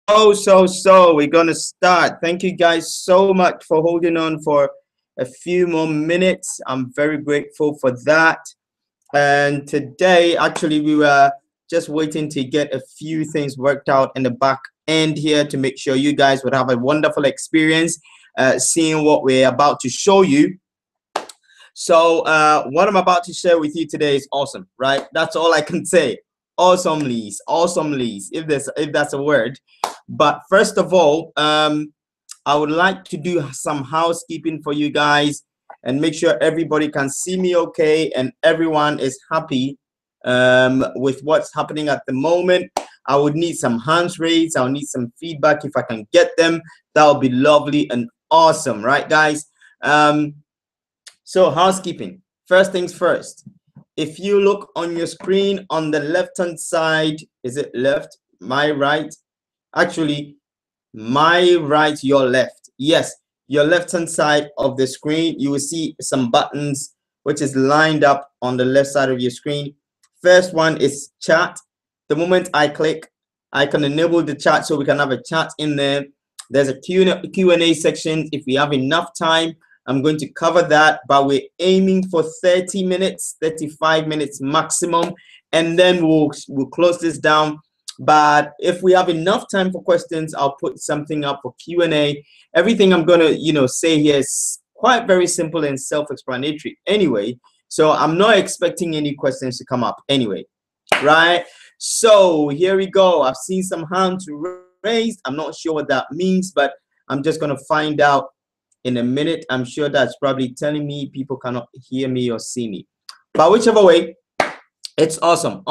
So we're gonna start. Thank you guys so much for holding on for a few more minutes. I'm very grateful for that. And today, actually, we were just waiting to get a few things worked out in the back end here to make sure you guys would have a wonderful experience seeing what we're about to show you. So what I'm about to share with you today is awesome, right? That's all I can say. Awesome leads, if that's a word. But first of all, I would like to do some housekeeping for you guys and make sure everybody can see me okay and everyone is happy with what's happening at the moment. I would need some hands raised. I'll need some feedback if I can get them. That would be lovely and awesome, right, guys? So housekeeping, first things first. If you look on your screen on the left-hand side, is it left? My right? Actually, my right, your left. Yes, your left-hand side of the screen, you will see some buttons which is lined up on the left side of your screen. First one is chat. The moment I click, I can enable the chat so we can have a chat in there. There's a Q&A section. If we have enough time, I'm going to cover that, but we're aiming for 30 minutes, 35 minutes maximum, and then we'll close this down. But if we have enough time for questions, I'll put something up for Q&A. Everything I'm going to, say here is quite very simple and self-explanatory anyway. So I'm not expecting any questions to come up anyway, right? So here we go. I've seen some hands raised. I'm not sure what that means, but I'm just going to find out in a minute. I'm sure that's probably telling me people cannot hear me or see me. But whichever way, it's awesome.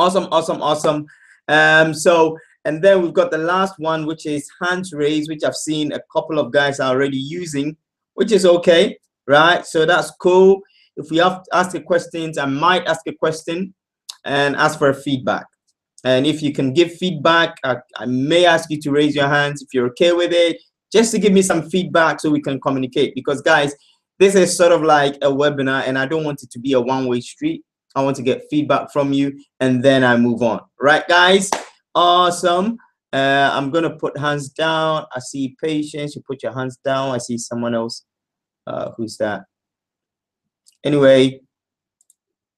So, and then we've got the last one, which is hands raised, which I've seen a couple of guys are already using, which is okay, right? So that's cool. If we have to ask a questions, I might ask a question and ask for a feedback. And if you can give feedback, I may ask you to raise your hands if you're okay with it, just to give me some feedback so we can communicate. Because guys, this is sort of like a webinar and I don't want it to be a one-way street. I want to get feedback from you and then I move on. Right, guys? Awesome. I'm going to put hands down. I see Patience. You put your hands down. I see someone else. Who's that? Anyway,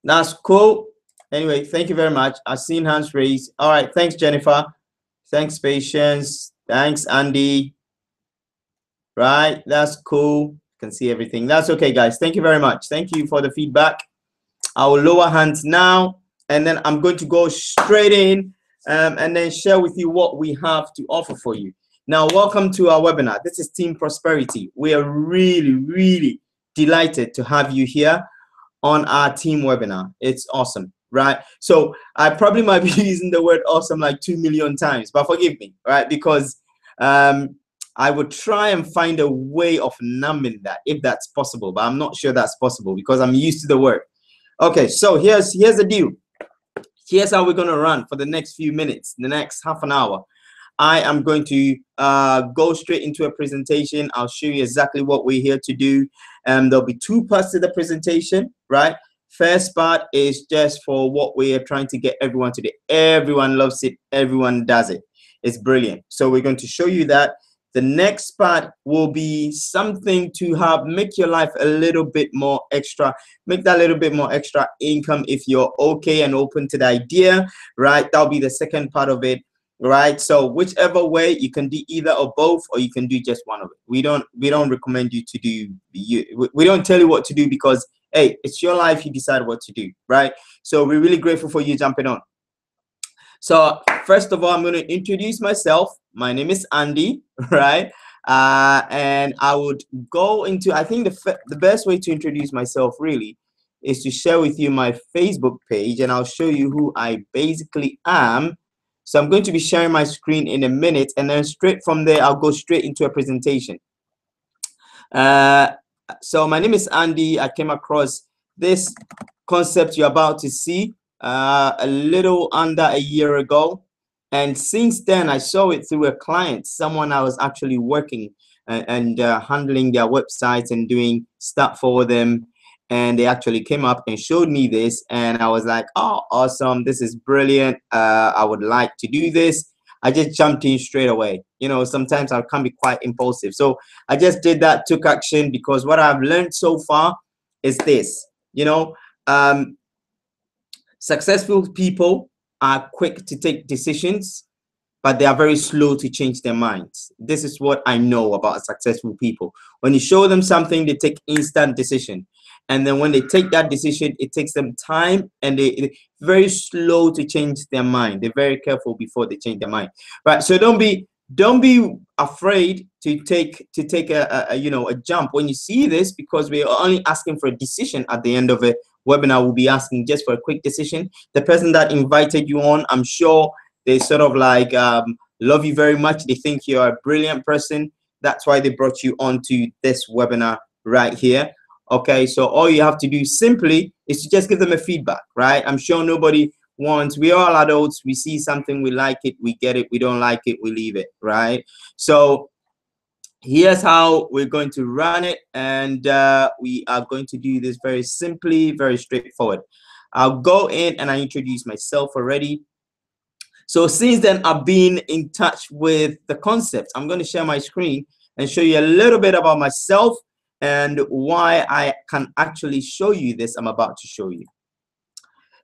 that's cool. Anyway, thank you very much. I've seen hands raised. All right. Thanks, Jennifer. Thanks, Patience. Thanks, Andy. Right. That's cool. You can see everything. That's okay, guys. Thank you very much. Thank you for the feedback. I will lower hands now, and then I'm going to go straight in and then share with you what we have to offer for you. Now, welcome to our webinar. This is Team Prosperity. We are really, really delighted to have you here on our team webinar. It's awesome, right? So I probably might be using the word awesome like 2 million times, but forgive me, right? Because I would try and find a way of numbing that if that's possible, but I'm not sure that's possible because I'm used to the word. Okay, so here's the deal. Here's how we're going to run for the next few minutes, the next half an hour. I am going to go straight into a presentation. I'll show you exactly what we're here to do. There'll be two parts to the presentation, right? First part is just for what we are trying to get everyone to do. Everyone loves it. Everyone does it. It's brilliant. So we're going to show you that. The next part will be something to make your life a little bit more extra, make that little bit more extra income if you're okay and open to the idea, right? That'll be the second part of it, right? So whichever way, you can do either or both, or you can do just one of it. We don't recommend you to do, we don't tell you what to do because, hey, it's your life, you decide what to do, right? So we're really grateful for you jumping on. So first of all, I'm going to introduce myself. My name is Andy, right? And I would go into, I think the best way to introduce myself really is to share with you my Facebook page, and I'll show you who I basically am. So I'm going to be sharing my screen in a minute, and then straight from there, I'll go straight into a presentation. So my name is Andy. I came across this concept you're about to see a little under a year ago, and since then I saw it through a client, someone I was actually working and handling their websites and doing stuff for them, and they actually came up and showed me this, and I was like, oh, awesome, this is brilliant. I would like to do this. I just jumped in straight away. You know, sometimes I can be quite impulsive. So I just did that, took action, because what I've learned so far is this, you know, successful people are quick to take decisions, but they are very slow to change their minds. This is what I know about successful people. When you show them something, they take instant decision. And then when they take that decision, it takes them time, and they're very slow to change their mind. They're very careful before they change their mind. Right. So don't be afraid to take a jump when you see this, because we're only asking for a decision at the end of a webinar. We'll be asking just for a quick decision. The person that invited you on, I'm sure they sort of like love you very much. They think you're a brilliant person. That's why they brought you onto this webinar right here. Okay, so all you have to do simply is to just give them a feedback, right? I'm sure nobody wants, we're all adults, we see something, we like it, we get it, we don't like it, we leave it, right? So here's how we're going to run it, and we are going to do this very simply, very straightforward. I'll go in and I introduce myself already. So since then, I've been in touch with the concept. I'm going to share my screen and show you a little bit about myself and why I can actually show you this I'm about to show you.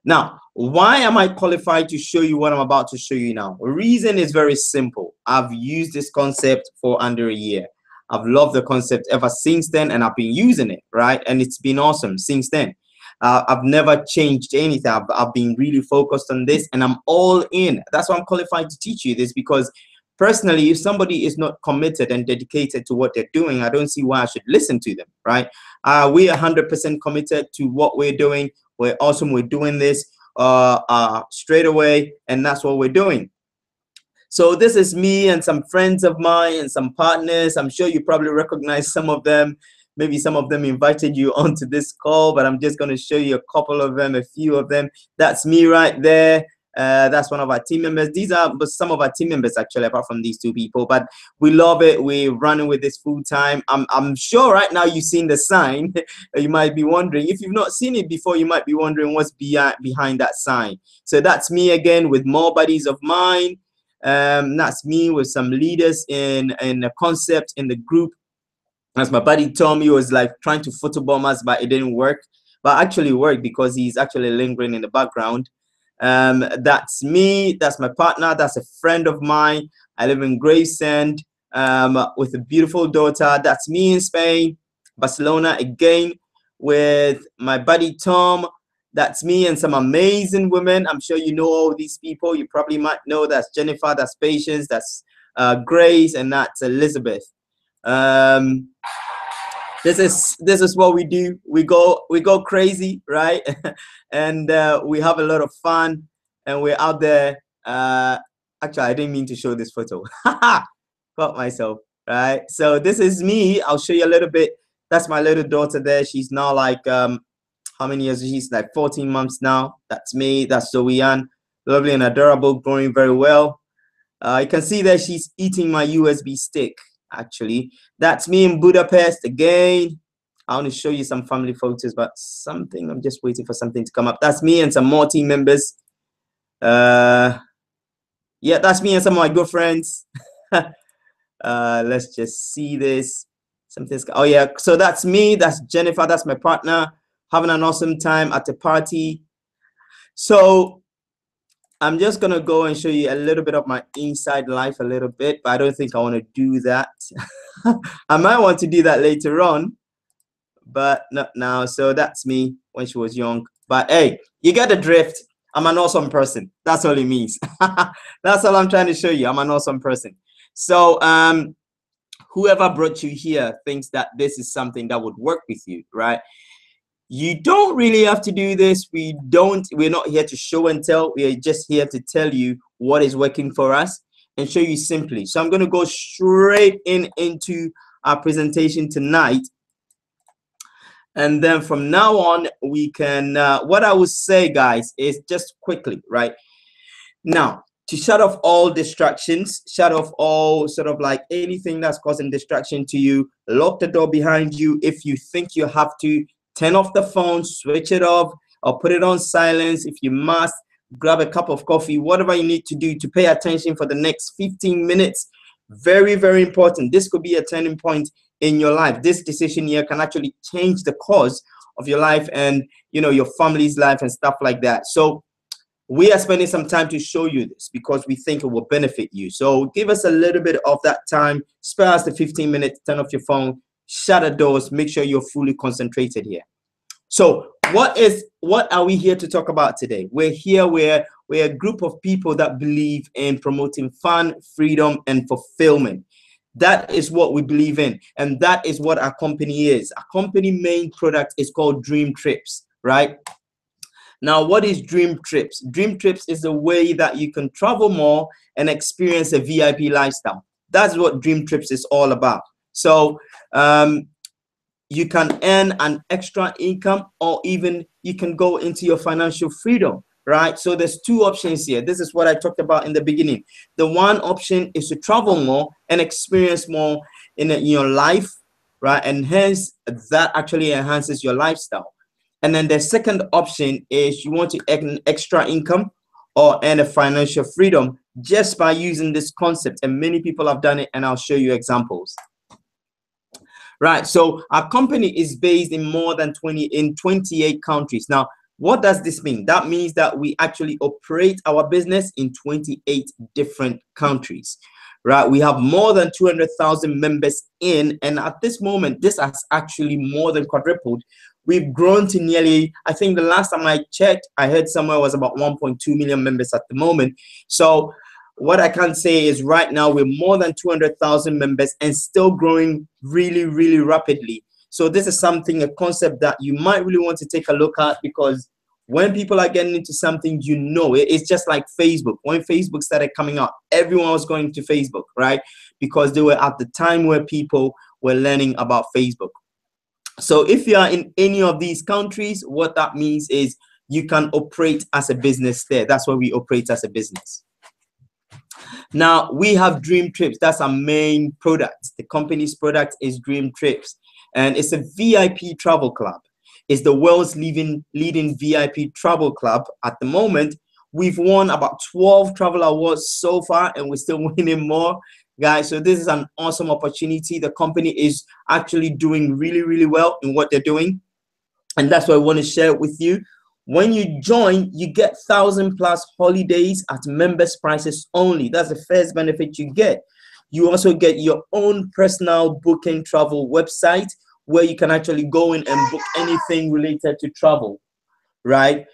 Now, why am I qualified to show you what I'm about to show you now? The reason is very simple. I've used this concept for under a year. I've loved the concept ever since then, and I've been using it, right? And it's been awesome since then. I've never changed anything. I've been really focused on this, and I'm all in. That's why I'm qualified to teach you this, because personally, if somebody is not committed and dedicated to what they're doing, I don't see why I should listen to them, right? We are 100% committed to what we're doing. We're awesome. We're doing this straight away, and that's what we're doing. So this is me and some friends of mine and some partners. I'm sure you probably recognize some of them. Maybe some of them invited you onto this call, but I'm just going to show you a couple of them, a few of them. That's me right there. That's one of our team members. These are some of our team members, actually, apart from these two people. But we love it. We're running with this full time. I'm sure right now you've seen the sign. You might be wondering. If you've not seen it before, you might be wondering what's behind that sign. So that's me again with more buddies of mine. That's me with some leaders in a concept in the group. As my buddy Tom, he was like trying to photobomb us, but it didn't work. But actually worked because he's actually lingering in the background. That's me. That's my partner. That's a friend of mine. I live in Gravesend with a beautiful daughter. That's me in Spain, Barcelona again with my buddy Tom. That's me and some amazing women. I'm sure you know all these people. You probably might know. That's Jennifer. That's Patience. That's Grace, and that's Elizabeth. This is what we do. We go crazy, right? And we have a lot of fun, and we're out there. Actually, I didn't mean to show this photo. Caught myself, right? So this is me. I'll show you a little bit. That's my little daughter there. She's now like how many years? She's like 14 months now. That's me. That's Zoe-Ann. Lovely and adorable, growing very well. You can see that she's eating my USB stick. Actually, that's me in Budapest again. I want to show you some family photos, but I'm just waiting for something to come up. That's me and some more team members. Yeah, that's me and some of my good friends. Let's just see this. Oh yeah, so that's me. That's Jennifer. That's my partner. Having an awesome time at the party. So I'm just gonna go and show you a little bit of my inside life a little bit, but I don't think I want to do that. I might want to do that later on, but not now. So that's me when she was young. But hey, you get the drift. I'm an awesome person. That's all it means. That's all I'm trying to show you. I'm an awesome person. So whoever brought you here thinks that this is something that would work with you, right? You don't really have to do this. We're not here to show and tell. We are just here to tell you what is working for us and show you simply. So I'm going to go straight into our presentation tonight. And then from now on, we can, what I would say, guys, is just quickly, right? Now, to shut off all distractions, shut off all sort of like anything that's causing distraction to you, lock the door behind you. If you think you have to, turn off the phone, switch it off, or put it on silence if you must. grab a cup of coffee, whatever you need to do to pay attention for the next 15 minutes. Very, very important. This could be a turning point in your life. This decision here can actually change the course of your life and, you know, your family's life and stuff like that. So we are spending some time to show you this because we think it will benefit you. So give us a little bit of that time. Spare us the 15 minutes, turn off your phone, shut the doors, make sure you're fully concentrated here. So what are we here to talk about today? We're a group of people that believe in promoting fun, freedom, and fulfillment. That is what we believe in, and that is what our company is. Our company main product is called Dream Trips, right? Now, what is Dream Trips? Dream Trips is a way that you can travel more and experience a VIP lifestyle. That's what Dream Trips is all about. So you can earn an extra income, or even you can go into your financial freedom, right? So there's two options here. This is what I talked about in the beginning. The one option is to travel more and experience more in your life, right? And hence that actually enhances your lifestyle. And then the second option is you want to earn extra income or earn a financial freedom just by using this concept. And many people have done it, and I'll show you examples. Right, so our company is based in more than 28 countries. Now, what does this mean? That means that we actually operate our business in 28 different countries. Right, we have more than 200,000 members in, and at this moment, this has actually more than quadrupled. We've grown to nearly, I think the last time I checked, I heard somewhere was about 1.2 million members at the moment. So what I can say is right now we're more than 200,000 members and still growing really, really rapidly. So this is something, a concept that you might really want to take a look at, because when people are getting into something, you know, it's just like Facebook. When Facebook started coming out, everyone was going to Facebook, right? Because they were at the time where people were learning about Facebook. So if you are in any of these countries, what that means is you can operate as a business there. That's why we operate as a business. Now, we have Dream Trips. That's our main product. The company's product is Dream Trips, and it's a VIP travel club. It's the world's leading VIP travel club at the moment. We've won about 12 travel awards so far, and we're still winning more, guys. So this is an awesome opportunity. The company is actually doing really, really well in what they're doing, and that's why I want to share it with you. When you join, you get 1,000+ holidays at members' prices only. That's the first benefit you get. You also get your own personal booking travel website where you can actually go in and book anything related to travel, right?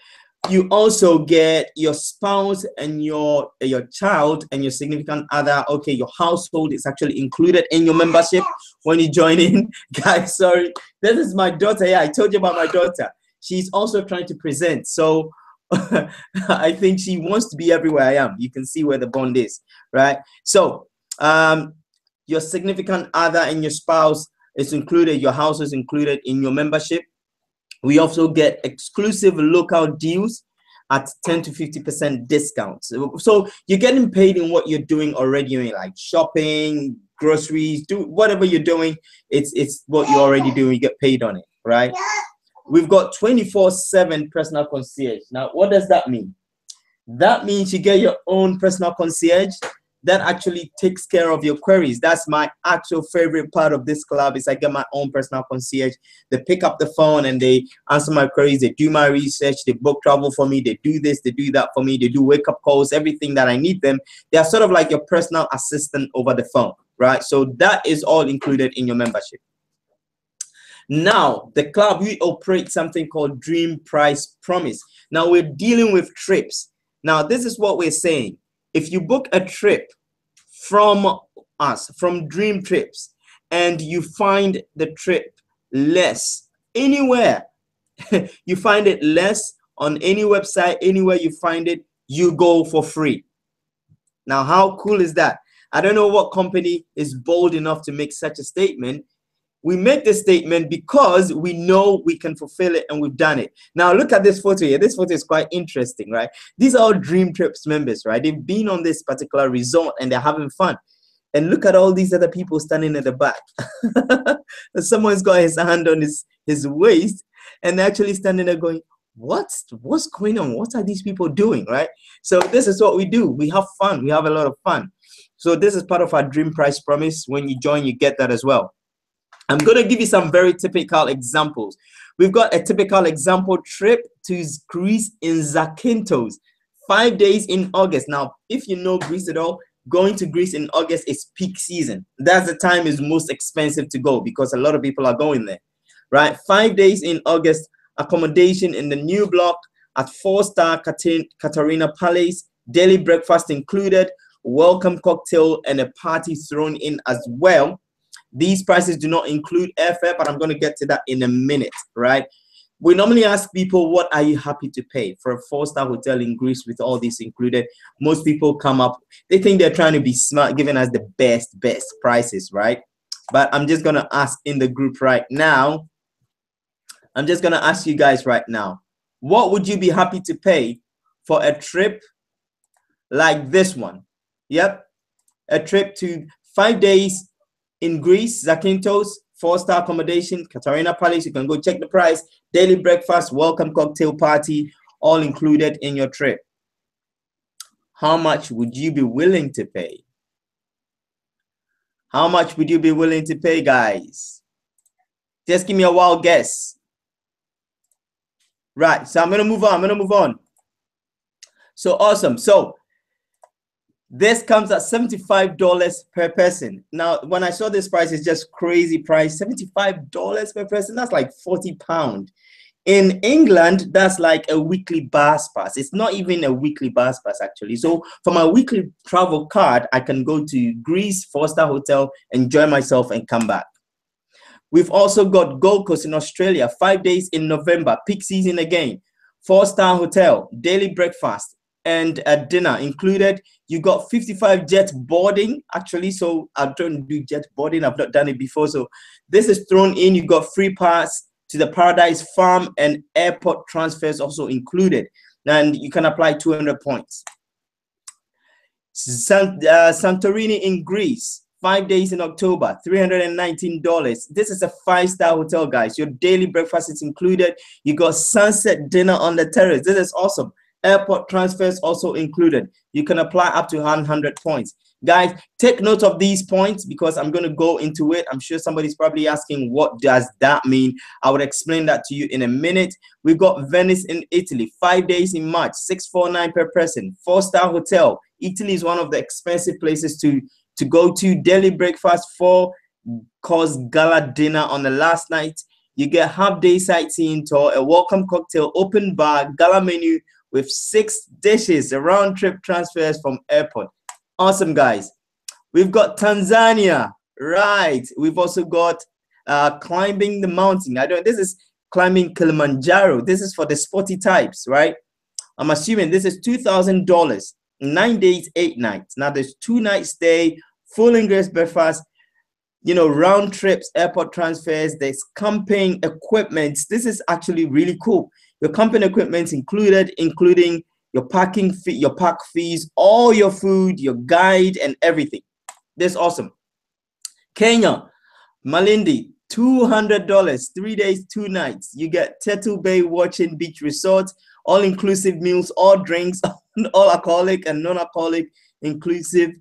You also get your spouse and your child and your significant other. Okay, your household is actually included in your membership when you join in. Guys, sorry. This is my daughter. Yeah, I told you about my daughter. She's also trying to present. So I think she wants to be everywhere I am. You can see where the bond is, right? So your significant other and your spouse is included. Your house is included in your membership. We also get exclusive local deals at 10 to 50% discounts. So you're getting paid in what you're doing already, like shopping, groceries, do whatever you're doing. It's what you're already doing. You get paid on it, right? We've got 24/7 personal concierge. Now, what does that mean? That means you get your own personal concierge that actually takes care of your queries. That's my actual favorite part of this club, is I get my own personal concierge. They pick up the phone and they answer my queries. They do my research. They book travel for me. They do this. They do that for me. They do wake-up calls, everything that I need them. They are sort of like your personal assistant over the phone, right? So that is all included in your membership. Now, the club, we operate something called Dream Price Promise. Now, we're dealing with trips. Now, this is what we're saying. If you book a trip from us, from Dream Trips, and you find the trip less anywhere, you find it less on any website, anywhere you find it, you go for free. Now, how cool is that? I don't know what company is bold enough to make such a statement. We make this statement because we know we can fulfill it, and we've done it. Now, look at this photo here. This photo is quite interesting, right? These are all Dream Trips members, right? They've been on this particular resort and they're having fun. And look at all these other people standing at the back. Someone's got his hand on his waist, and they're actually standing there going, what's going on? What are these people doing, right? So this is what we do. We have fun. We have a lot of fun. So this is part of our dream price promise. When you join, you get that as well. I'm going to give you some very typical examples. We've got a typical example trip to Greece in Zakynthos, 5 days in August. Now, if you know Greece at all, going to Greece in August is peak season. That's the time is most expensive to go because a lot of people are going there, right? 5 days in August, accommodation in the new block at 4-star Katarina Palace, daily breakfast included, welcome cocktail, and a party thrown in as well. These prices do not include airfare, but I'm going to get to that in a minute, right? We normally ask people, what are you happy to pay for a 4-star hotel in Greece with all this included? Most people come up, they think they're trying to be smart, giving us the best prices, right? But I'm just going to ask in the group right now. I'm just going to ask you guys right now, what would you be happy to pay for a trip like this one? Yep, a trip to 5 days in Greece, Zakynthos, 4-star accommodation, Katarina Palace. You can go check the price. Daily breakfast, welcome cocktail party, all included in your trip. How much would you be willing to pay? How much would you be willing to pay, guys? Just give me a wild guess. Right, so I'm gonna move on. So awesome. So this comes at $75 per person. Now, when I saw this price, it's just crazy price. $75 per person, that's like £40. In England, that's like a weekly bus pass. It's not even a weekly bus pass, actually. So for my weekly travel card, I can go to Greece, 4-star hotel, enjoy myself, and come back. We've also got Gold Coast in Australia, 5 days in November, peak season again, 4-star hotel, daily breakfast, and a dinner included. You got 55 jet boarding, actually. So I don't do jet boarding. I've not done it before. So this is thrown in. You got free pass to the Paradise Farm and airport transfers also included. And you can apply 200 points. Santorini in Greece, 5 days in October, $319. This is a 5-star hotel, guys. Your daily breakfast is included. You got sunset dinner on the terrace. This is awesome. Airport transfers also included. You can apply up to 100 points. Guys, take note of these points because I'm going to go into it. I'm sure somebody's probably asking, what does that mean? I will explain that to you in a minute. We've got Venice in Italy, 5 days in March, $649 per person, 4-star hotel. Italy is one of the expensive places to go to. Daily breakfast, 4-course gala dinner on the last night. You get half-day sightseeing tour, a welcome cocktail, open bar, gala menu, with 6 dishes, a round-trip transfers from airport. Awesome, guys. We've got Tanzania, right? We've also got climbing the mountain. This is climbing Kilimanjaro. This is for the sporty types, right? I'm assuming this is $2,000, 9 days, 8 nights. Now there's 2-night stay, full English breakfast, you know, round trips, airport transfers. There's camping equipment. This is actually really cool. Your camping equipment included, including your parking fee, your park fees, all your food, your guide, and everything. This is awesome. Kenya, Malindi, $200, 3 days, 2 nights. You get Turtle Bay Watching Beach Resort, all-inclusive meals, all drinks, all alcoholic and non-alcoholic inclusive,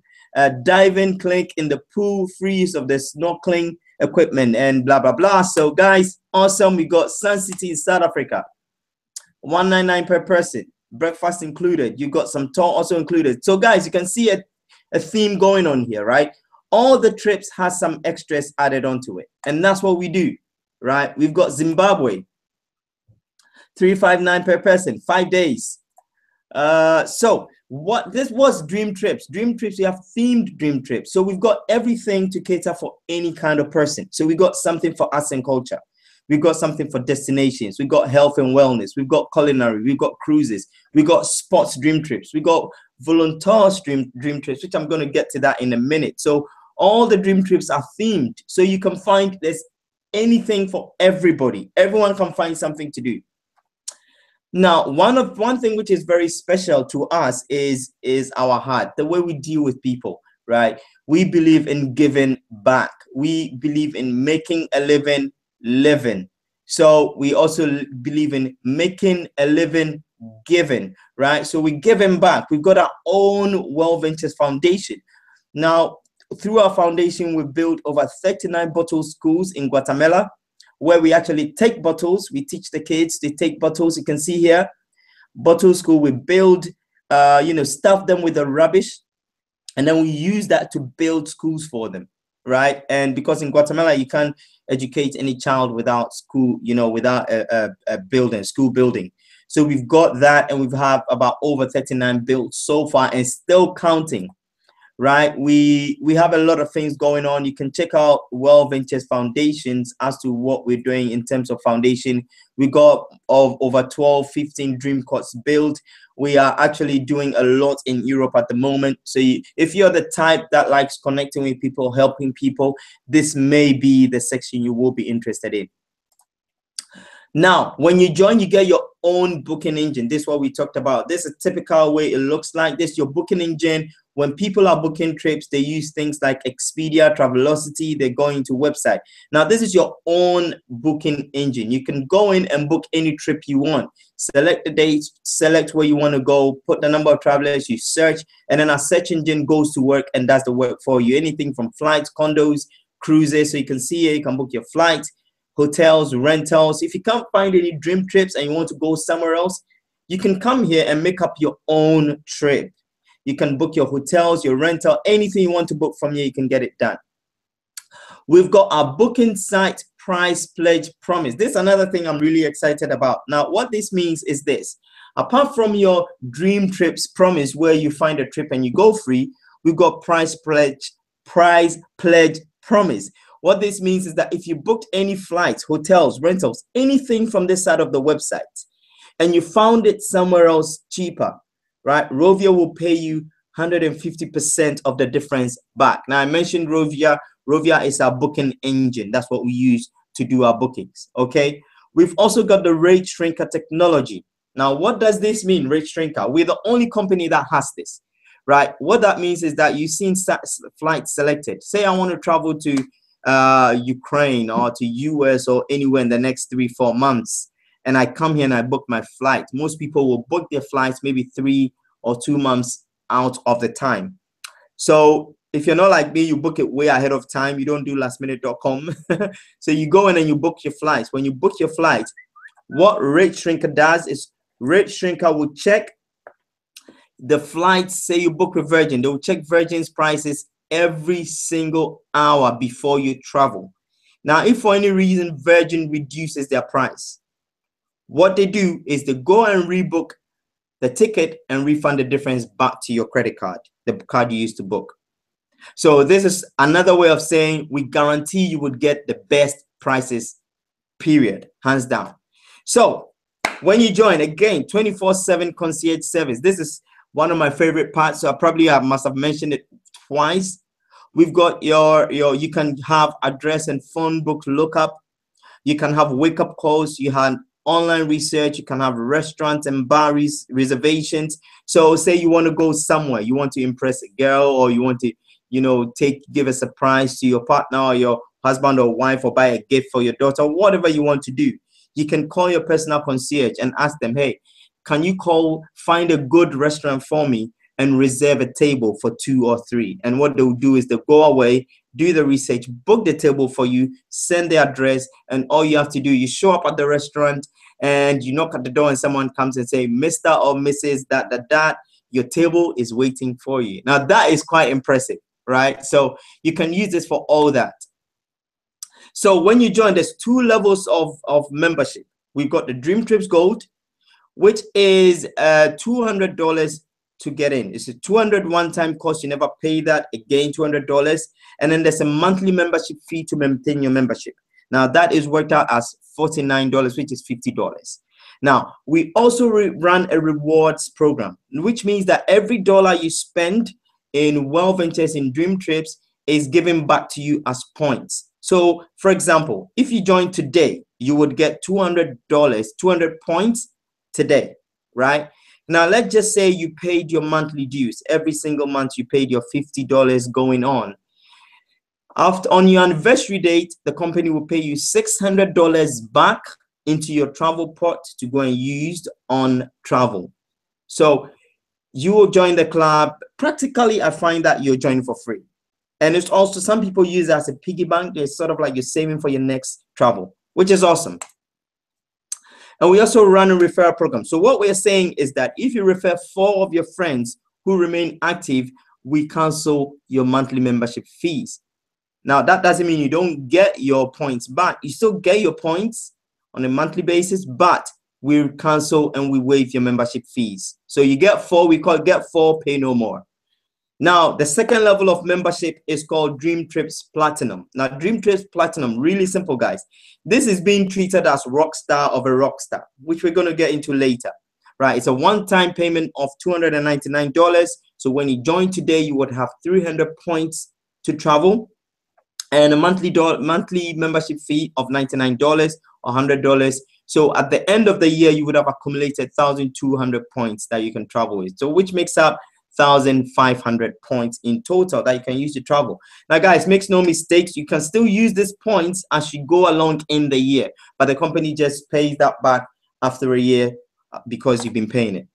diving clinic in the pool, free use of the snorkeling equipment, and blah, blah, blah. So, guys, awesome. We got Sun City in South Africa. $199 per person, breakfast included. You got some tour also included. So guys, you can see a theme going on here, right? All the trips has some extras added onto it, and that's what we do, right? We've got Zimbabwe, $359 per person, 5 days. So what this was dream trips. Dream trips, we have themed dream trips. So we've got everything to cater for any kind of person. So we got something for arts and culture. We've got something for destinations. We've got health and wellness. We've got culinary. We've got cruises. We've got sports dream trips. We've got volunteer dream trips, which I'm going to get to that in a minute. So all the dream trips are themed. So you can find there's anything for everybody. Everyone can find something to do. Now, one thing which is very special to us is our heart, the way we deal with people, right? We believe in giving back. We believe in making a living. So we also believe in making a living giving, right? So we giving back. We've got our own Well Ventures Foundation. Now, through our foundation, we built over 39 bottle schools in Guatemala, where we actually take bottles. We teach the kids to take bottles. You can see here, bottle school. We build, stuff them with the rubbish, and then we use that to build schools for them, right? And because in Guatemala, you can't educate any child without school, without a building, school building. So we've got that, and we've have about over 39 built so far and still counting, right? We have a lot of things going on. You can check out Well Ventures Foundations as to what we're doing in terms of foundation. We got over 12, 15 dream courts built. We are actually doing a lot in Europe at the moment. So if you're the type that likes connecting with people, helping people, this may be the section you will be interested in. Now, when you join, you get your own booking engine. This is what we talked about. This is a typical way it looks like. This is your booking engine. When people are booking trips, they use things like Expedia, Travelocity. They're going to website. Now, this is your own booking engine. You can go in and book any trip you want. Select the dates, select where you want to go, put the number of travelers, you search, and then our search engine goes to work and does the work for you. Anything from flights, condos, cruises. So you can see here, you can book your flights, hotels, rentals. If you can't find any dream trips and you want to go somewhere else, you can come here and make up your own trip. You can book your hotels, your rental, anything you want to book from here, you can get it done. We've got our booking site price pledge promise. This is another thing I'm really excited about. Now, what this means is this. Apart from your dream trips promise where you find a trip and you go free, we've got price pledge promise. What this means is that if you booked any flights, hotels, rentals, anything from this side of the website, and you found it somewhere else cheaper, right? Rovia will pay you 150% of the difference back. Now, I mentioned Rovia. Rovia is our booking engine. That's what we use to do our bookings, okay? We've also got the Rate Shrinker technology. Now, what does this mean, Rate Shrinker? We're the only company that has this, right? What that means is that you've seen flights selected. Say I want to travel to Ukraine or to US or anywhere in the next 3-4 months, and I come here and I book my flight. Most people will book their flights maybe 3 or 2 months out of the time. So if you're not like me, you book it way ahead of time. You don't do lastminute.com. So you go in and you book your flights. When you book your flight, what Rate Shrinker does is Rate Shrinker will check the flights. Say you book with Virgin, they will check Virgin's prices every single hour before you travel. Now, if for any reason Virgin reduces their price, what they do is they go and rebook the ticket and refund the difference back to your credit card, the card you used to book. So this is another way of saying we guarantee you would get the best prices, period, hands down. So when you join, again, 24/7 concierge service. This is one of my favorite parts. So I must have mentioned it twice. We've got you can have address and phone book lookup. You can have wake up calls. You have online research. You can have restaurants and bar reservations. So say you want to go somewhere, you want to impress a girl, or you want to, give a surprise to your partner or your husband or wife, or buy a gift for your daughter, whatever you want to do. You can call your personal concierge and ask them, hey, can you find a good restaurant for me and reserve a table for 2 or 3? And what they'll do is they'll go away, do the research, book the table for you, send the address, and all you have to do, you show up at the restaurant and you knock at the door and someone comes and say, Mr. or Mrs. that, your table is waiting for you. Now that is quite impressive, right? So you can use this for all that. So when you join, there's 2 levels of membership. We've got the Dream Trips Gold, which is $200 to get in. It's a $200 one-time cost. You never pay that. Again, $200. And then there's a monthly membership fee to maintain your membership. Now that is worked out as $49, which is $50. Now, we also run a rewards program, which means that every dollar you spend in Well Ventures, in Dream Trips, is given back to you as points. So, for example, if you join today, you would get $200, 200 points today, right? Now, let's just say you paid your monthly dues. Every single month, you paid your $50 going on. On your anniversary date, the company will pay you $600 back into your travel pot to go and use on travel. So you will join the club. Practically, I find that you're joining for free. And it's also, some people use it as a piggy bank. It's sort of like you're saving for your next travel, which is awesome. And we also run a referral program. So what we're saying is that if you refer 4 of your friends who remain active, we cancel your monthly membership fees. Now, that doesn't mean you don't get your points back. You still get your points on a monthly basis, but we cancel and we waive your membership fees. So you get 4, we call it get 4, pay no more. Now, the second level of membership is called Dream Trips Platinum. Now, Dream Trips Platinum, really simple, guys. This is being treated as rock star of a rock star, which we're going to get into later, right? It's a one-time payment of $299. So when you join today, you would have 300 points to travel and a monthly membership fee of $99 or $100. So at the end of the year, you would have accumulated 1,200 points that you can travel with. So which makes up 1,500 points in total that you can use to travel. Now, guys, make no mistakes. You can still use these points as you go along in the year, but the company just pays that back after a year because you've been paying it.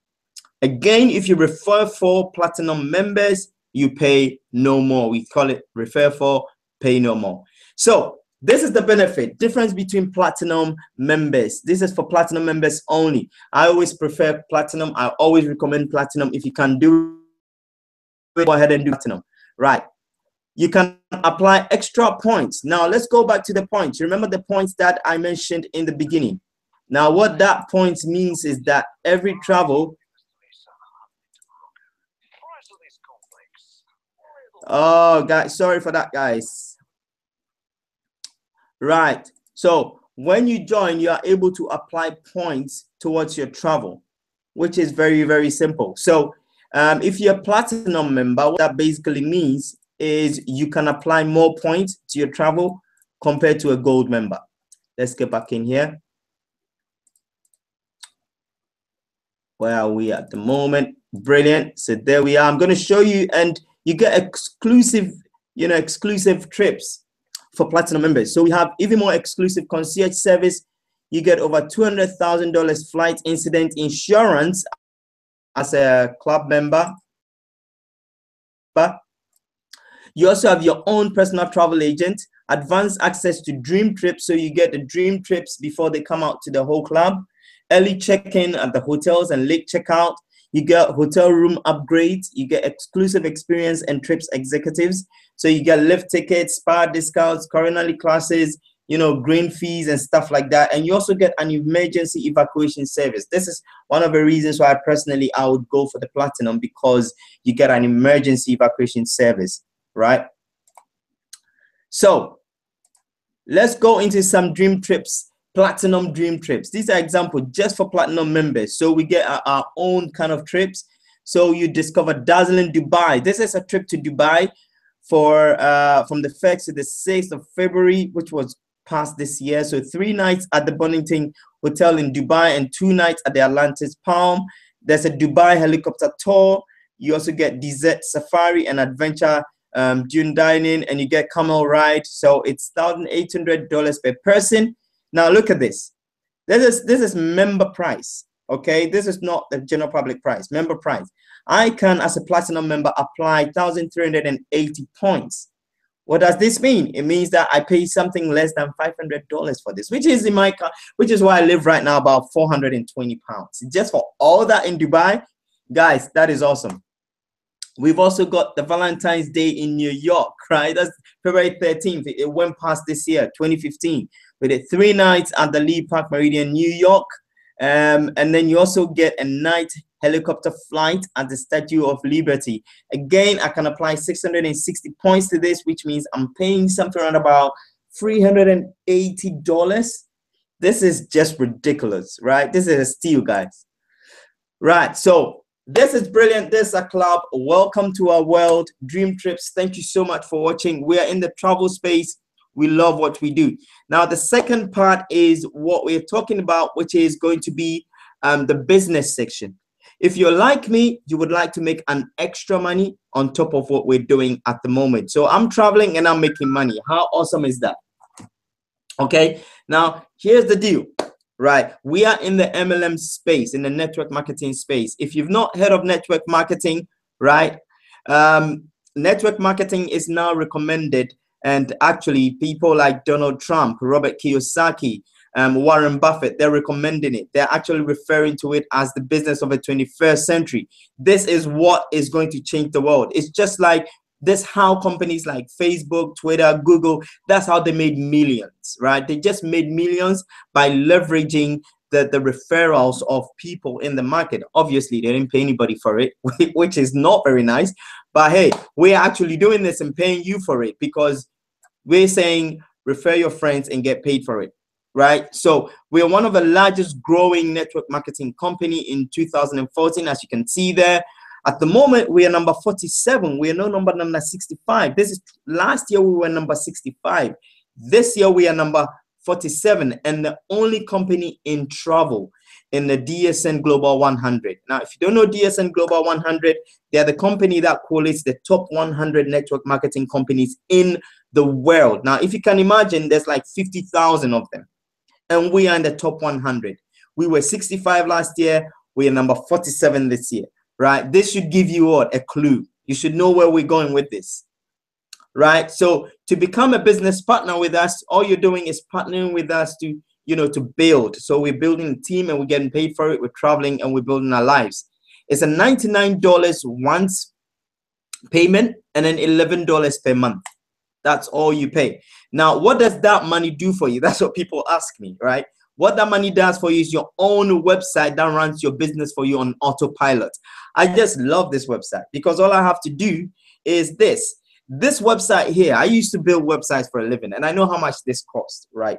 Again, if you refer 4 platinum members, you pay no more. We call it refer 4, pay no more. So this is the benefit difference between platinum members. This is for platinum members only. I always prefer platinum. I always recommend platinum. If you can do it, go ahead and do platinum. Right. You can apply extra points. Now let's go back to the points. Remember the points that I mentioned in the beginning. Now what that points means is that every travel. Oh, guys, sorry for that, guys. Right. So when you join, you are able to apply points towards your travel, which is very, very simple. So if you're a platinum member, what that basically means is you can apply more points to your travel compared to a gold member. Let's get back in here. Where are we at the moment? Brilliant. So there we are. I'm going to show you, and you get exclusive, exclusive trips for platinum members. So we have even more exclusive concierge service. You get over $200,000 flight incident insurance as a club member. But you also have your own personal travel agent, advanced access to dream trips. So you get the dream trips before they come out to the whole club, early check-in at the hotels and late checkout. You get hotel room upgrades. You get exclusive experience and trips executives. So you get lift tickets, spa discounts, coronary classes, green fees and stuff like that. And you also get an emergency evacuation service. This is one of the reasons why personally I would go for the platinum, because you get an emergency evacuation service, right? So let's go into some dream trips. Platinum dream trips. These are examples just for platinum members. So we get our own kind of trips. So you discover dazzling Dubai. This is a trip to Dubai for from the 1st to the 6th of February, which was past this year. So 3 nights at the Bonington Hotel in Dubai and 2 nights at the Atlantis Palm. There's a Dubai helicopter tour. You also get desert safari and adventure dune dining, and you get camel ride. So it's $1,800 per person. Now look at this. This is member price. Okay, this is not the general public price. Member price. I can, as a platinum member, apply 1,380 points. What does this mean? It means that I pay something less than $500 for this, which is which is why I live right now about 420 pounds just for all that in Dubai. Guys, that is awesome. We've also got the Valentine's Day in New York, right? That's February 13th. It went past this year, 2015. We did 3 nights at the Lee Park Meridian, New York. And then you also get a night helicopter flight at the Statue of Liberty. Again, I can apply 660 points to this, which means I'm paying something around about $380. This is just ridiculous, right? This is a steal, guys. Right, so this is brilliant. This is a club. Welcome to our world, Dream Trips. Thank you so much for watching. We are in the travel space. We love what we do. Now, the second part is what we're talking about, which is going to be the business section. If you're like me, you would like to make an extra money on top of what we're doing at the moment. So I'm traveling and I'm making money. How awesome is that? Okay, now here's the deal. right? We are in the MLM space, in the network marketing space. If you've not heard of network marketing, right? Network marketing is now recommended, and actually people like Donald Trump, Robert Kiyosaki, Warren Buffett, they're recommending it. They're actually referring to it as the business of the 21st century. This is what is going to change the world. It's just like this, how companies like Facebook, Twitter, Google, that's how they made millions, right? They just made millions by leveraging the referrals of people in the market. Obviously, they didn't pay anybody for it, which is not very nice. But hey, we're actually doing this and paying you for it because we're saying refer your friends and get paid for it, right? So we're one of the largest growing network marketing company in 2014, as you can see there. At the moment, we are number 47. We are no number 65. This is last year we were number 65. This year we are number 47 and the only company in travel in the DSN Global 100. Now, if you don't know DSN Global 100, they're the company that collates the top 100 network marketing companies in the world. Now, if you can imagine, there's like 50,000 of them, and we are in the top 100. We were 65 last year. We are number 47 this year, right? This should give you what? A clue. You should know where we're going with this, right? So to become a business partner with us, all you're doing is partnering with us to, to build. So we're building a team and we're getting paid for it. We're traveling and we're building our lives. It's a $99 once payment and then $11 per month. That's all you pay. Now, what does that money do for you? That's what people ask me, right? What that money does for you is your own website that runs your business for you on autopilot. I just love this website because all I have to do is this website here. I used to build websites for a living and I know how much this costs, right?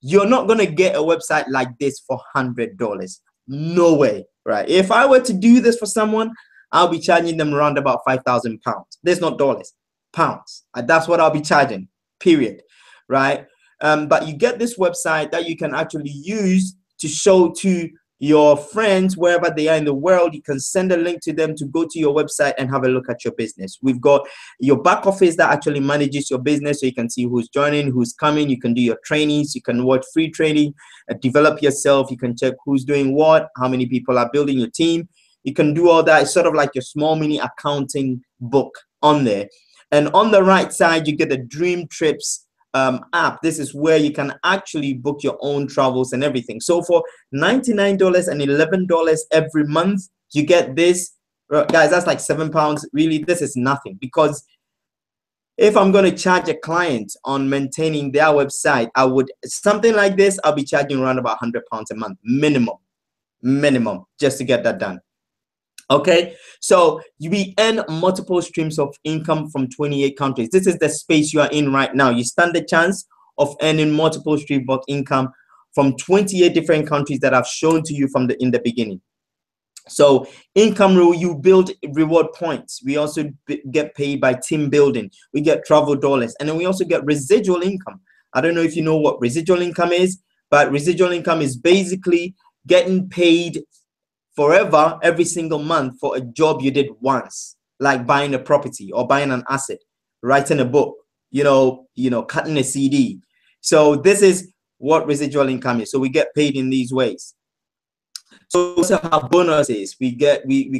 You're not going to get a website like this for $100. No way, right? If I were to do this for someone, I'll be charging them around about 5,000 pounds. There's not dollars, pounds. That's what I'll be charging, period, right? But you get this website that you can actually use to show to your friends wherever they are in the world. You can send a link to them to go to your website and have a look at your business. We've got your back office that actually manages your business, so you can see who's joining, who's coming. You can do your trainings, you can watch free training, develop yourself. You can check who's doing what, how many people are building your team. You can do all that. It's sort of like your small mini accounting book on there. And on the right side, you get the Dream Trips app. This is where you can actually book your own travels and everything. So for $99 and $11 every month, you get this. Guys, that's like £7. Really, this is nothing, because if I'm going to charge a client on maintaining their website, I would, something like this, I'll be charging around about £100 a month minimum, just to get that done. Okay, so we earn multiple streams of income from 28 countries. This is the space you are in right now. You stand the chance of earning multiple streams of income from 28 different countries that I've shown to you from in the beginning. So income rule, you build reward points. We also get paid by team building. We get travel dollars, and then we also get residual income. I don't know if you know what residual income is, but residual income is basically getting paid forever every single month for a job you did once, like buying a property or buying an asset, writing a book, cutting a CD. So this is what residual income is. So we get paid in these ways. So we also have bonuses. We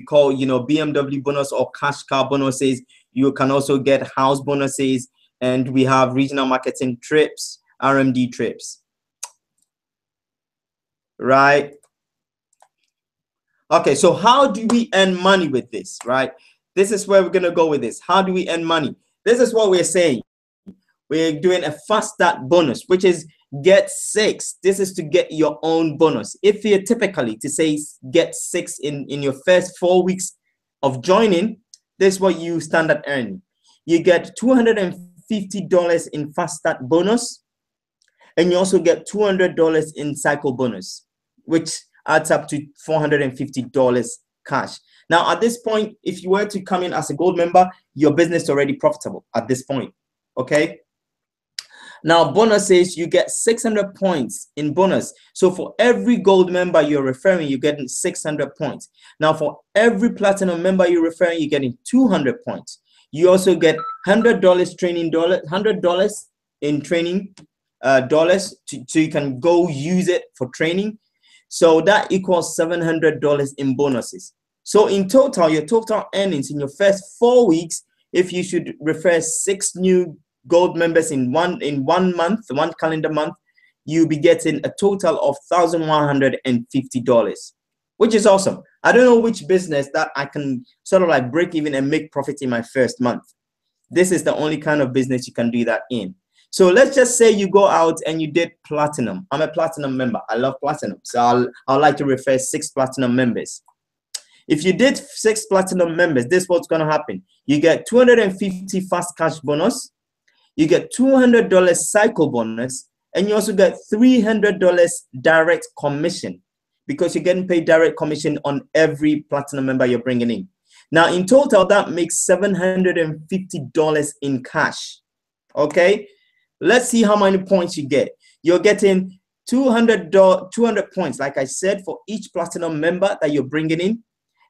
call BMW bonus or cash car bonuses. You can also get house bonuses, and we have regional marketing trips, RMD trips, right? Okay, so how do we earn money with this, right? This is where we're going to go with this. How do we earn money? This is what we're saying. We're doing a fast start bonus, which is get 6. This is to get your own bonus. If you're typically to say get 6 in your first 4 weeks of joining, this is what you standard earn. You get $250 in fast start bonus, and you also get $200 in cycle bonus, which adds up to $450 cash. Now, at this point, if you were to come in as a gold member, your business is already profitable at this point, okay? Now, bonuses, you get 600 points in bonus. So for every gold member you're referring, you're getting 600 points. Now, for every platinum member you're referring, you're getting 200 points. You also get $100 training $100 in training dollars so you can go use it for training. So that equals $700 in bonuses. So in total, your total earnings in your first 4 weeks, if you should refer 6 new gold members in one month, one calendar month, you'll be getting a total of $1,150, which is awesome. I don't know which business that I can sort of like break even and make profit in my first month. This is the only kind of business you can do that in. So let's just say you go out and you did platinum. I'm a platinum member. I love platinum. So I'd like to refer 6 platinum members. If you did 6 platinum members, this is what's going to happen. You get $250 fast cash bonus. You get $200 cycle bonus. And you also get $300 direct commission, because you're getting paid direct commission on every platinum member you're bringing in. Now, in total, that makes $750 in cash. Okay, let's see how many points you get. You're getting 200 points, like I said, for each platinum member that you're bringing in.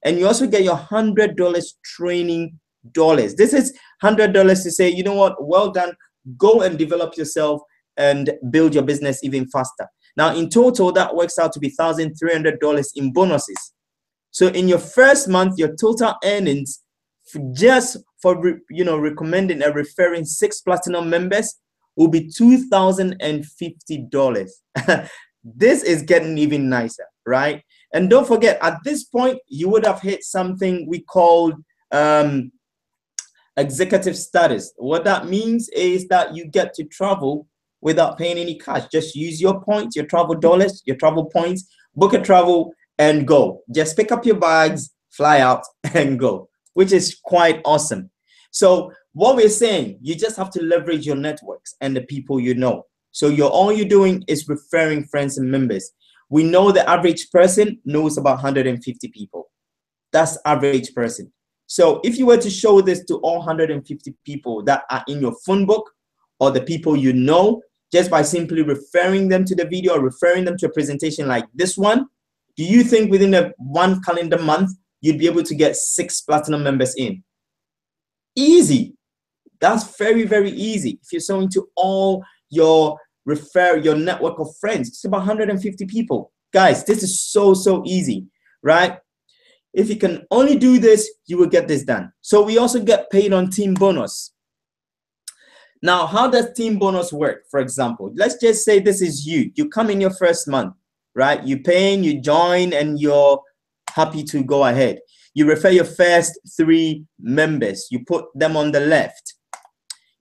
And you also get your $100 training dollars. This is $100 to say, you know what, well done, go and develop yourself and build your business even faster. Now, in total, that works out to be $1,300 in bonuses. So in your first month, your total earnings just for recommending and referring 6 platinum members will be $2,050. This is getting even nicer, right? And don't forget, at this point, you would have hit something we called executive status. What that means is that you get to travel without paying any cash. Just use your points, your travel dollars, your travel points, book a travel and go. Just pick up your bags, fly out and go, which is quite awesome. So what we're saying, you just have to leverage your networks and the people you know. So all you're doing is referring friends and members. We know the average person knows about 150 people. That's average person. So if you were to show this to all 150 people that are in your phone book or the people you know, just by simply referring them to the video or referring them to a presentation like this one, do you think within one calendar month, you'd be able to get 6 platinum members in? Easy. That's very, very easy. If you're showing to all your network of friends, it's about 150 people. Guys, this is so easy, right? If you can only do this, you will get this done. So we also get paid on team bonus. Now, how does team bonus work? For example, let's just say this is you. You come in your first month, right? You pay, you join, and you're happy to go ahead. You refer your first 3 members. You put them on the left.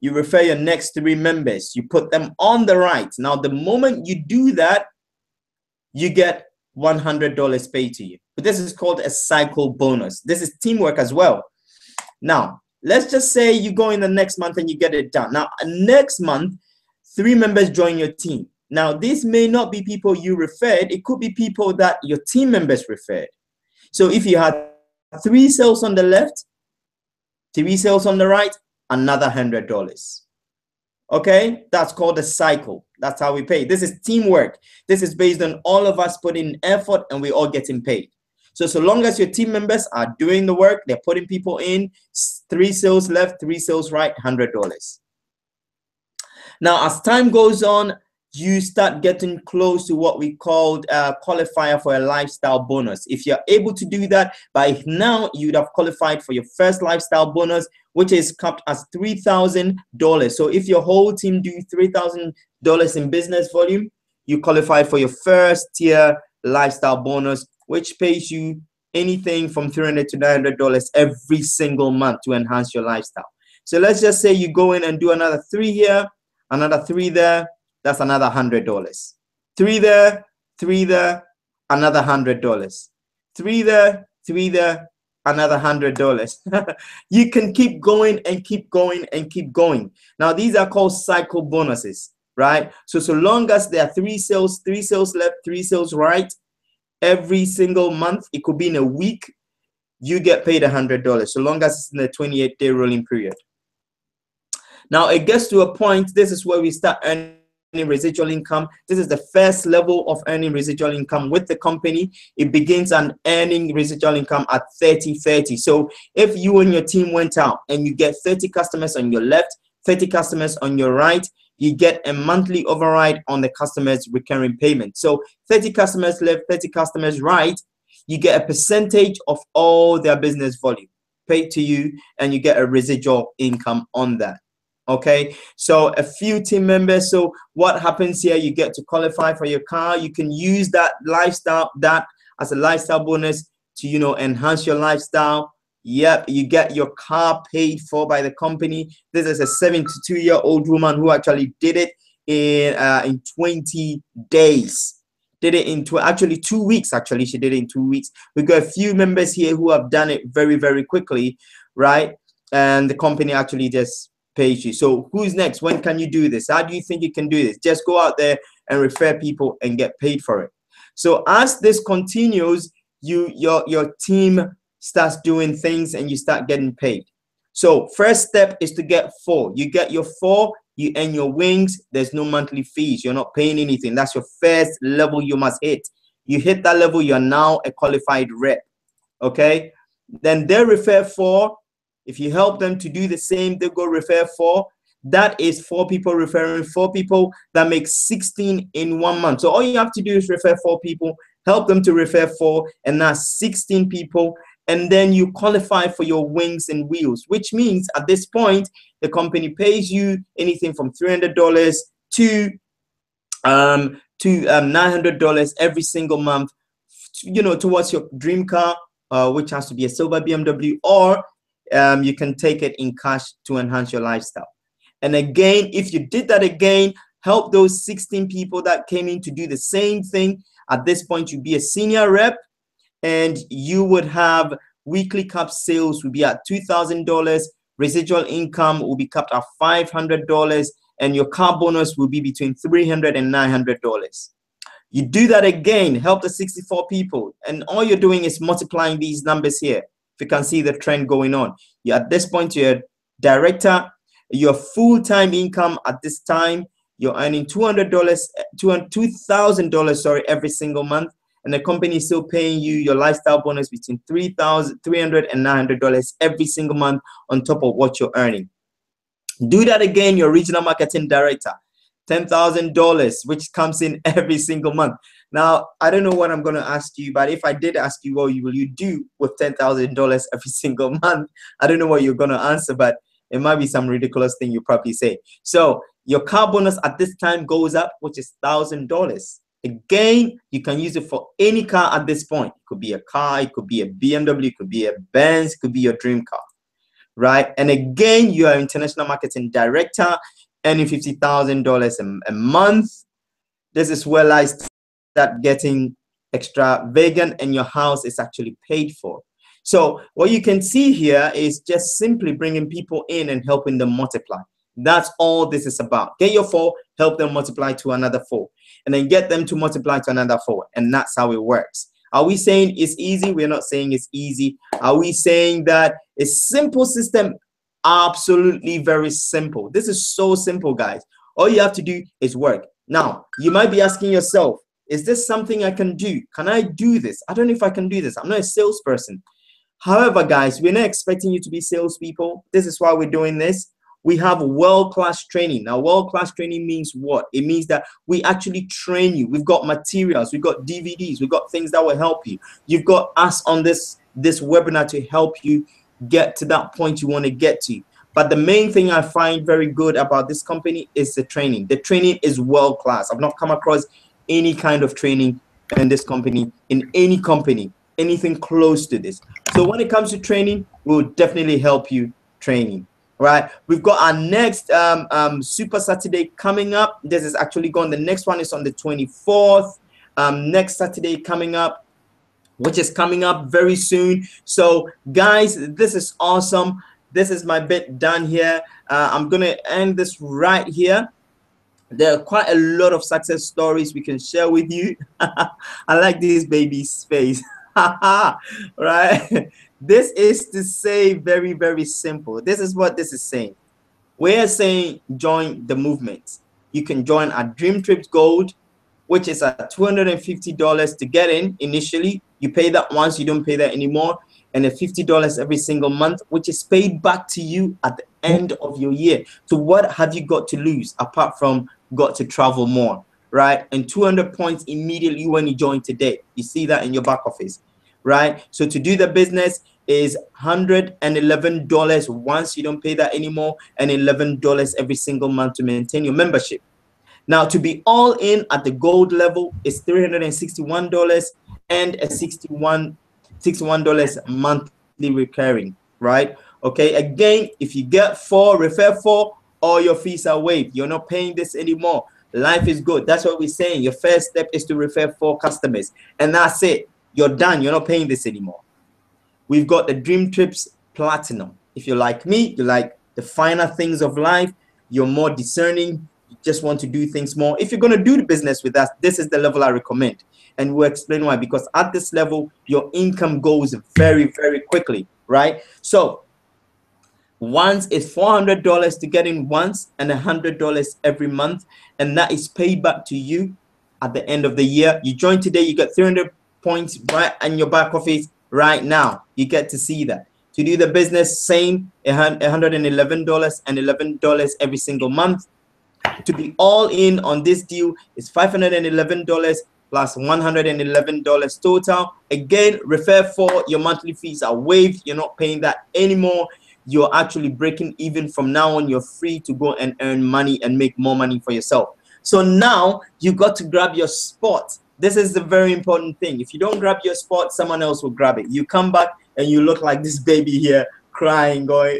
You refer your next 3 members. You put them on the right. Now, the moment you do that, you get $100 paid to you. But this is called a cycle bonus. This is teamwork as well. Now, let's just say you go in the next month and you get it done. Now, next month, 3 members join your team. Now, this may not be people you referred. It could be people that your team members referred. So if you had 3 sales on the left, 3 sales on the right, another $100. Okay, that's called a cycle. That's how we pay. This is teamwork. This is based on all of us putting effort and we all getting paid. So long as your team members are doing the work, they're putting people in, 3 sales left, 3 sales right, $100. Now, as time goes on, you start getting close to what we called a qualifier for a lifestyle bonus. If you're able to do that, by now you'd have qualified for your first lifestyle bonus, which is capped as $3,000. So if your whole team do $3,000 in business volume, you qualify for your first tier lifestyle bonus, which pays you anything from $300 to $900 every single month to enhance your lifestyle. So let's just say you go in and do another 3 here, another 3 there. That's another $100. 3 there, 3 there, another $100. 3 there, 3 there, another $100. You can keep going and keep going and keep going. Now, these are called cycle bonuses, right? So long as there are 3 sales left, 3 sales right, every single month, it could be in a week, you get paid $100, so long as it's in the 28-day rolling period. Now, it gets to a point, this is where we start earning residual income. This is the first level of earning residual income with the company. It begins on earning residual income at 30-30. So if you and your team went out and you get 30 customers on your left, 30 customers on your right, you get a monthly override on the customer's recurring payment. So 30 customers left, 30 customers right, you get a percentage of all their business volume paid to you, and you get a residual income on that. Okay, so a few team members. So what happens here, you get to qualify for your car. You can use that as a lifestyle bonus to, you know, enhance your lifestyle. Yep, you get your car paid for by the company. This is a 72-year-old woman who actually did it in 20 days. Did it in actually 2 weeks. Actually, she did it in 2 weeks. We got a few members here who have done it very, very quickly, right? And the company actually just pays you. So who's next? When can you do this? How do you think you can do this? Just go out there and refer people and get paid for it. So as this continues, your team starts doing things and you start getting paid. So first step is to get 4. You get your 4, you earn your wings. There's no monthly fees. You're not paying anything. That's your first level you must hit. You hit that level, you're now a qualified rep. Okay. Then they refer 4. If you help them to do the same, they go refer 4. That is 4 people referring 4 people. That makes 16 in 1 month. So all you have to do is refer 4 people, help them to refer 4, and that's 16 people. And then you qualify for your wings and wheels, which means at this point, the company pays you anything from $300 to $900 every single month, you know, towards your dream car, which has to be a silver BMW, or you can take it in cash to enhance your lifestyle. And again, if you did that again, help those 16 people that came in to do the same thing. At this point, you'd be a senior rep, and you would have weekly cap sales would be at $2,000. Residual income will be capped at $500, and your car bonus will be between $300 and $900. You do that again, help the 64 people, and all you're doing is multiplying these numbers here. If you can see the trend going on, at this point, you're a director. Your full-time income at this time, you're earning $2,000, sorry, every single month, and the company is still paying you your lifestyle bonus between $300 and $900 every single month on top of what you're earning. Do that again, your regional marketing director, $10,000, which comes in every single month. Now, I don't know what I'm going to ask you, but if I did ask you, what will you do with $10,000 every single month? I don't know what you're going to answer, but it might be some ridiculous thing you probably say. So your car bonus at this time goes up, which is $1,000. Again, you can use it for any car at this point. It could be a car, it could be a BMW, it could be a Benz, it could be your dream car, right? And again, you are international marketing director, earning $50,000 a month. This is where I start getting extravagant, and your house is actually paid for. So what you can see here is just simply bringing people in and helping them multiply. That's all this is about. Get your 4, help them multiply to another 4, and then get them to multiply to another 4. And that's how it works. Are we saying it's easy? We're not saying it's easy. Are we saying that it's simple system? Absolutely very simple. This is so simple, guys. All you have to do is work. Now, you might be asking yourself, is this something I can do? Can I do this? I don't know if I can do this. I'm not a salesperson. However, guys, we're not expecting you to be salespeople. This is why we're doing this. We have world-class training. Now, world-class training means what? It means that we actually train you. We've got materials, we've got DVDs, we've got things that will help you. You've got us on this webinar to help you get to that point you want to get to. But the main thing I find very good about this company is the training. The training is world-class. I've not come across any kind of training in this company, in any company, anything close to this. So when it comes to training, we'll definitely help you training. Right, we've got our next Super Saturday coming up. This is actually gone. The next one is on the 24th. Next Saturday coming up, which is coming up very soon. So, guys, this is awesome. This is my bit done here. I'm gonna end this right here. There are quite a lot of success stories we can share with you. I like this baby's face. Right. This is to say very, very simple. This is what this is saying. We're saying join the movement. You can join our Dream Trips Gold, which is at $250 to get in initially. You pay that once, you don't pay that anymore. and then $50 every single month, which is paid back to you at the end of your year. So what have you got to lose apart from got to travel more, right? And 200 points immediately when you join today. You see that in your back office, right? So to do the business is $111 once you don't pay that anymore, and $11 every single month to maintain your membership. Now, to be all in at the gold level is $361 and a $61 monthly recurring, right? Okay, again, if you get 4, refer 4, all your fees are waived. You're not paying this anymore. Life is good. That's what we're saying. Your first step is to refer 4 customers, and that's it. You're done. You're not paying this anymore. We've got the Dream Trips Platinum. If you're like me, you like the finer things of life, you're more discerning, you just want to do things more. If you're going to do the business with us, this is the level I recommend. And we'll explain why. Because at this level, your income goes very, very quickly, right? So once is $400 to get in once, and $100 every month. And that is paid back to you at the end of the year. You join today, you get 300 points right in your back office right now. You get to see that. To do the business, same, $111 and $11 every single month. To be all in on this deal is $511 plus $111 total. Again, refer 4, your monthly fees are waived. You're not paying that anymore. You're actually breaking even from now on. You're free to go and earn money and make more money for yourself. So now you got to grab your spot. This is the very important thing. If you don't grab your spot, someone else will grab it. You come back and you look like this baby here crying, going,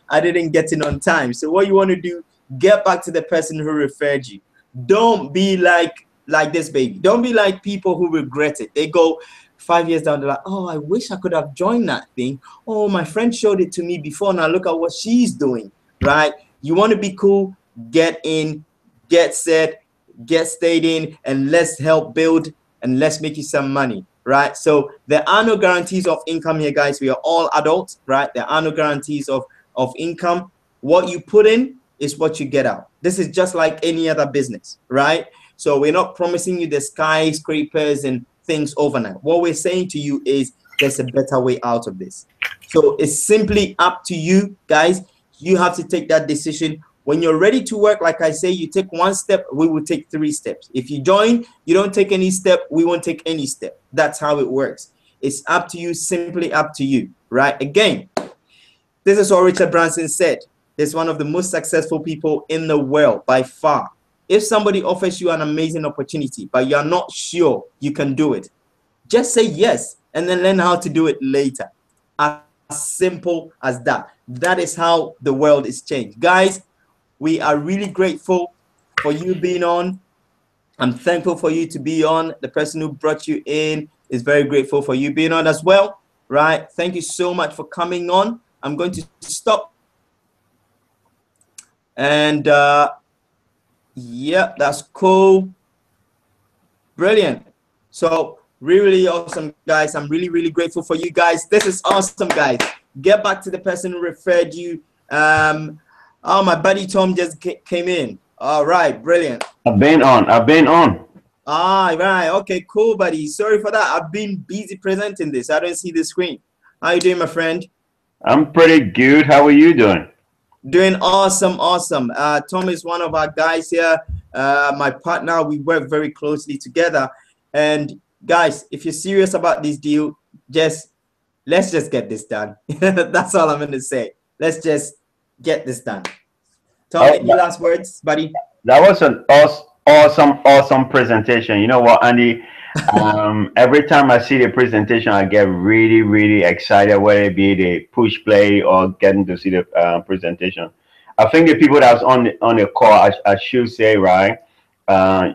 I didn't get in on time. So what you want to do, get back to the person who referred you. Don't be like this baby. Don't be like people who regret it. They go 5 years down, they're like, oh, I wish I could have joined that thing. Oh, my friend showed it to me before. Now look at what she's doing, right? You want to be cool, get in, get set, get stayed in, and let's help build and let's make you some money, right? So there are no guarantees of income here, guys. We are all adults, right? There are no guarantees of income. What you put in is what you get out. This is just like any other business, right? So we're not promising you the skyscrapers and things overnight. What we're saying to you is there's a better way out of this. So it's simply up to you, guys. You have to take that decision. When you're ready to work, like I say, you take 1 step, we will take 3 steps. If you join, you don't take any step, we won't take any step. That's how it works. It's up to you, simply up to you, right? Again, this is what Richard Branson said. He's one of the most successful people in the world by far. If somebody offers you an amazing opportunity, but you're not sure you can do it, just say yes and then learn how to do it later. As simple as that. That is how the world is changed. Guys, we are really grateful for you being on. I'm thankful for you to be on. The person who brought you in is very grateful for you being on as well, right? Thank you so much for coming on. I'm going to stop. And yeah, that's cool. Brilliant. So really awesome, guys. I'm really, really grateful for you guys. This is awesome, guys. Get back to the person who referred you. Oh, my buddy Tom just came in. All right, brilliant. I've been on. Ah, right. Okay, cool, buddy. Sorry for that. I've been busy presenting this. I don't see the screen. How you doing, my friend? I'm pretty good. How are you doing? Doing awesome, awesome. Tom is one of our guys here. My partner, we work very closely together. And guys, if you're serious about this deal, let's just get this done. That's all I'm going to say. Let's just get this done. Tom, any last words, buddy? That was an awesome presentation. You know what, Andy? Every time I see the presentation, I get really excited, whether it be the push play or getting to see the presentation. I think the people that's on the call, I should say, right,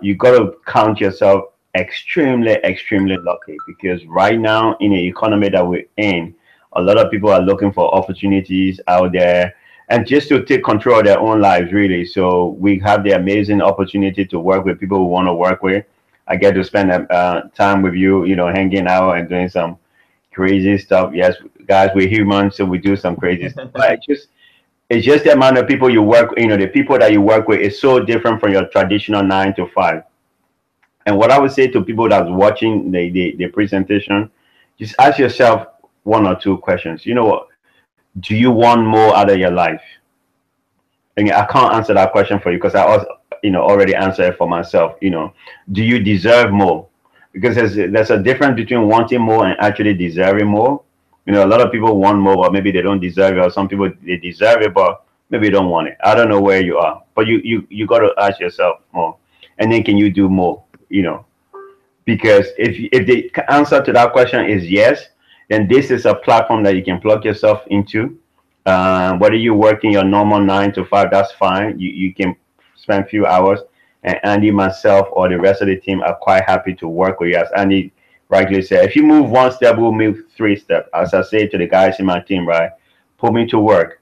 you got to count yourself extremely lucky, because right now in the economy that we're in, a lot of people are looking for opportunities out there and just to take control of their own lives, really. So we have the amazing opportunity to work with people we want to work with. I get to spend time with you, you know, hanging out and doing some crazy stuff. Yes, guys, we're human, so we do some crazy stuff. But it's just the amount of people you work, you know, the people that you work with is so different from your traditional 9 to 5. And what I would say to people that's watching the presentation, just ask yourself, one or two questions. You know what? Do you want more out of your life? And I can't answer that question for you because I also, already answered it for myself. Do you deserve more? Because there's a difference between wanting more and actually deserving more. A lot of people want more, but maybe they don't deserve it, or some people they deserve it, but maybe don't want it. I don't know where you are, but you got to ask yourself more, and then can you do more? Because if the answer to that question is yes, then this is a platform that you can plug yourself into. Whether you work in your normal 9 to 5, that's fine. You can spend a few hours, and Andy, myself, or the rest of the team are quite happy to work with you. As Andy rightly said, if you move one step, we'll move 3 steps. As I say to the guys in my team, right? Put me to work.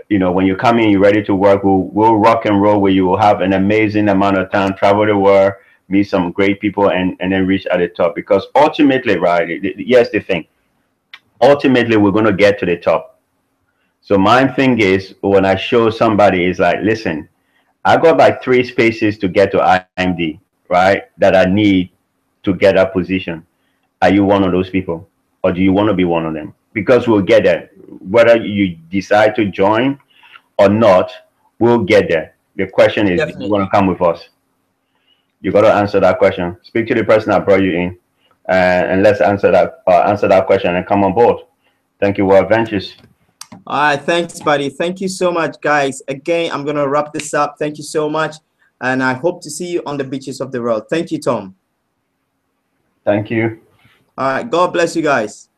When you come in, you're ready to work. We'll rock and roll where you will have an amazing amount of time, travel the world, meet some great people, and then reach at the top. Because ultimately, right, here's the thing. Ultimately, we're going to get to the top. So my thing is, when I show somebody, is like, listen, I got like 3 spaces to get to IMD, right, that I need to get that position. Are you one of those people? Or do you want to be one of them? Because we'll get there. Whether you decide to join or not, we'll get there. The question is, do you want to come with us? You got to answer that question. Speak to the person that brought you in, and let's answer that question and come on board. Thank you, World Ventures. All right, thanks, buddy. Thank you so much, guys. Again, I'm gonna wrap this up. Thank you so much, and I hope to see you on the beaches of the world. Thank you, Tom. Thank you. All right, God bless you guys.